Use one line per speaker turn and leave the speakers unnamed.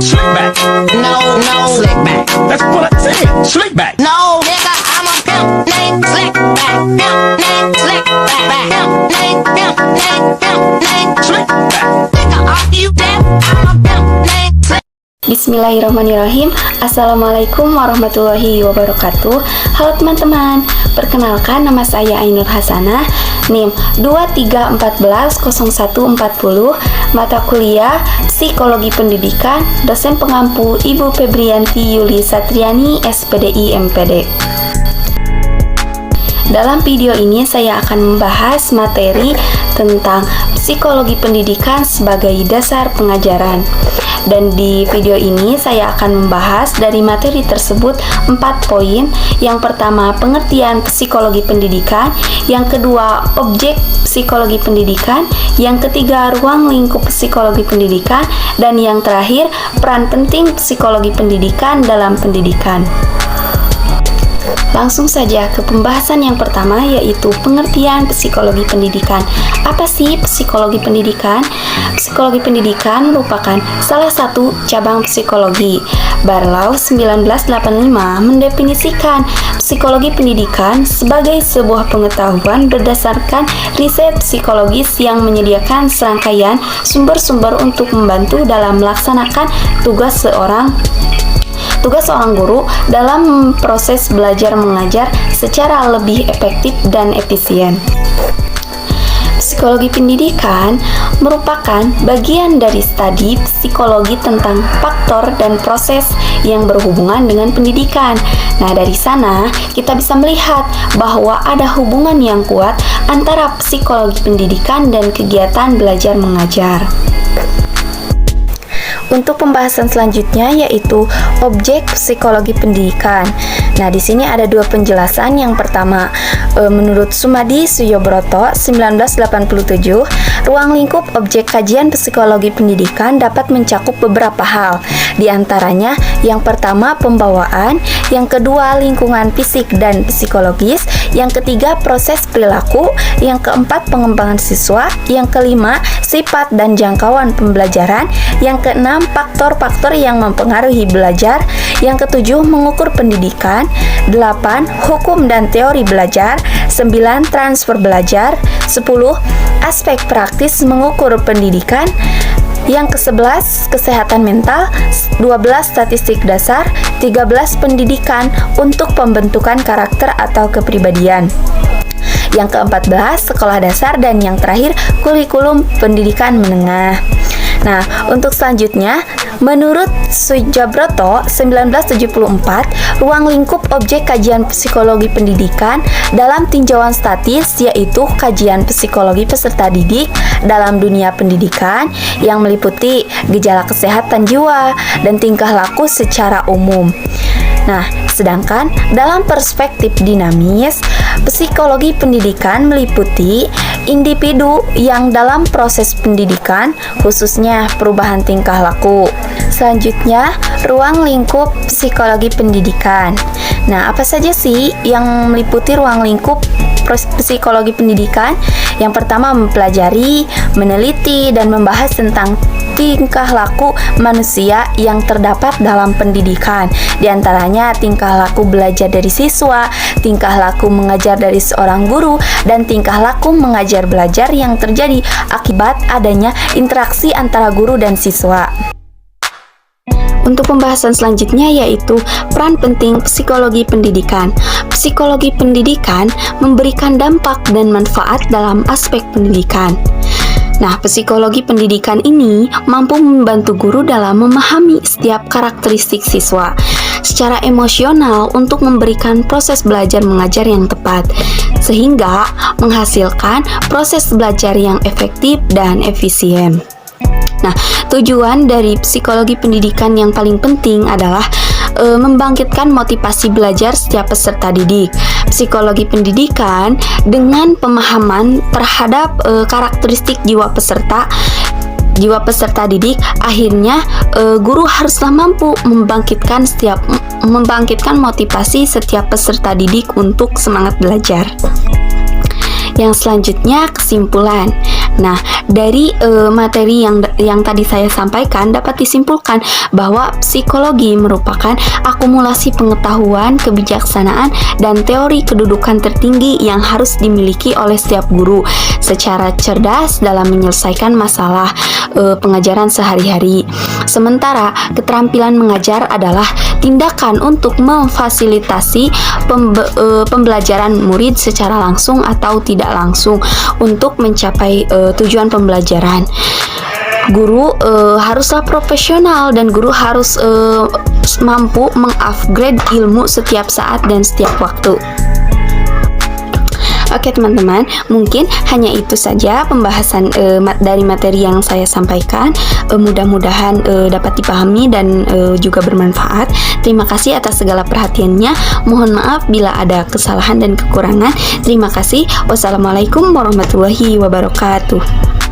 Slick back.
No, slick back.
That's what I said. Slick back.
No, nigga, I'm a pimp named Slick Back. Pimp named Slick Back. Pimp named
Slick back.
Nigga, are you deaf? I'm a pimp named Slick.
Bismillahirrahmanirrahim. Assalamualaikum warahmatullahi wabarakatuh. Halo teman-teman, perkenalkan nama saya Ainur Hasanah, NIM 23140140, mata kuliah Psikologi Pendidikan, dosen pengampu Ibu Febrianti Yuli Satriani, SPDI MPD. Dalam video ini saya akan membahas materi tentang psikologi pendidikan sebagai dasar pengajaran. Dan di video ini saya akan membahas dari materi tersebut 4 poin. Yang pertama, pengertian psikologi pendidikan. Yang kedua, objek psikologi pendidikan. Yang ketiga, ruang lingkup psikologi pendidikan. Dan yang terakhir, peran penting psikologi pendidikan dalam pendidikan. Langsung saja ke pembahasan yang pertama, yaitu pengertian psikologi pendidikan. Apa sih psikologi pendidikan? Psikologi pendidikan merupakan salah satu cabang psikologi. Barlow 1985 mendefinisikan psikologi pendidikan sebagai sebuah pengetahuan berdasarkan riset psikologis yang menyediakan serangkaian sumber-sumber untuk membantu dalam melaksanakan tugas seorang guru dalam proses belajar mengajar secara lebih efektif dan efisien. Psikologi pendidikan merupakan bagian dari studi psikologi tentang faktor dan proses yang berhubungan dengan pendidikan. Nah, dari sana kita bisa melihat bahwa ada hubungan yang kuat antara psikologi pendidikan dan kegiatan belajar mengajar. Untuk pembahasan selanjutnya yaitu objek psikologi pendidikan. Nah, di sini ada dua penjelasan. Yang pertama, menurut Sumadi Suyobroto 1987, ruang lingkup objek kajian psikologi pendidikan dapat mencakup beberapa hal. Di antaranya, yang pertama pembawaan, yang kedua lingkungan fisik dan psikologis, yang ketiga proses perilaku, yang keempat pengembangan siswa, yang kelima sifat dan jangkauan pembelajaran, yang keenam faktor-faktor yang mempengaruhi belajar, yang ketujuh mengukur pendidikan, 8 hukum dan teori belajar, 9 transfer belajar, 10 aspek praktis mengukur pendidikan, yang ke-11 kesehatan mental, 12 statistik dasar, 13 pendidikan untuk pembentukan karakter atau kepribadian, yang ke-14 sekolah dasar, dan yang terakhir kurikulum pendidikan menengah. Nah, untuk selanjutnya, menurut Sujabroto 1974, ruang lingkup objek kajian psikologi pendidikan dalam tinjauan statis yaitu kajian psikologi peserta didik dalam dunia pendidikan yang meliputi gejala kesehatan jiwa dan tingkah laku secara umum. Nah, sedangkan dalam perspektif dinamis, psikologi pendidikan meliputi individu yang dalam proses pendidikan, khususnya perubahan tingkah laku. Selanjutnya, ruang lingkup psikologi pendidikan. Nah, apa saja sih yang meliputi ruang lingkup psikologi pendidikan? Yang pertama, mempelajari, meneliti, dan membahas tentang tingkah laku manusia yang terdapat dalam pendidikan. Di antaranya tingkah laku belajar dari siswa, tingkah laku mengajar dari seorang guru, dan tingkah laku mengajar belajar yang terjadi akibat adanya interaksi antara guru dan siswa. Untuk pembahasan selanjutnya yaitu peran penting psikologi pendidikan. Psikologi pendidikan memberikan dampak dan manfaat dalam aspek pendidikan. Nah, psikologi pendidikan ini mampu membantu guru dalam memahami setiap karakteristik siswa secara emosional untuk memberikan proses belajar mengajar yang tepat, sehingga menghasilkan proses belajar yang efektif dan efisien. Nah, tujuan dari psikologi pendidikan yang paling penting adalah membangkitkan motivasi belajar setiap peserta didik. Psikologi pendidikan dengan pemahaman terhadap karakteristik jiwa peserta didik, akhirnya guru haruslah mampu membangkitkan motivasi setiap peserta didik untuk semangat belajar. Yang selanjutnya kesimpulan. Nah, dari materi yang tadi saya sampaikan dapat disimpulkan bahwa psikologi merupakan akumulasi pengetahuan, kebijaksanaan, dan teori kedudukan tertinggi yang harus dimiliki oleh setiap guru secara cerdas dalam menyelesaikan masalah pengajaran sehari-hari. Sementara keterampilan mengajar adalah tindakan untuk memfasilitasi pembelajaran murid secara langsung atau tidak langsung untuk mencapai tujuan pembelajaran. Guru haruslah profesional dan guru harus mampu mengupgrade ilmu setiap saat dan setiap waktu. Oke teman-teman, mungkin hanya itu saja pembahasan dari materi yang saya sampaikan. Mudah-mudahan dapat dipahami dan juga bermanfaat. Terima kasih atas segala perhatiannya. Mohon maaf bila ada kesalahan dan kekurangan. Terima kasih. Wassalamualaikum warahmatullahi wabarakatuh.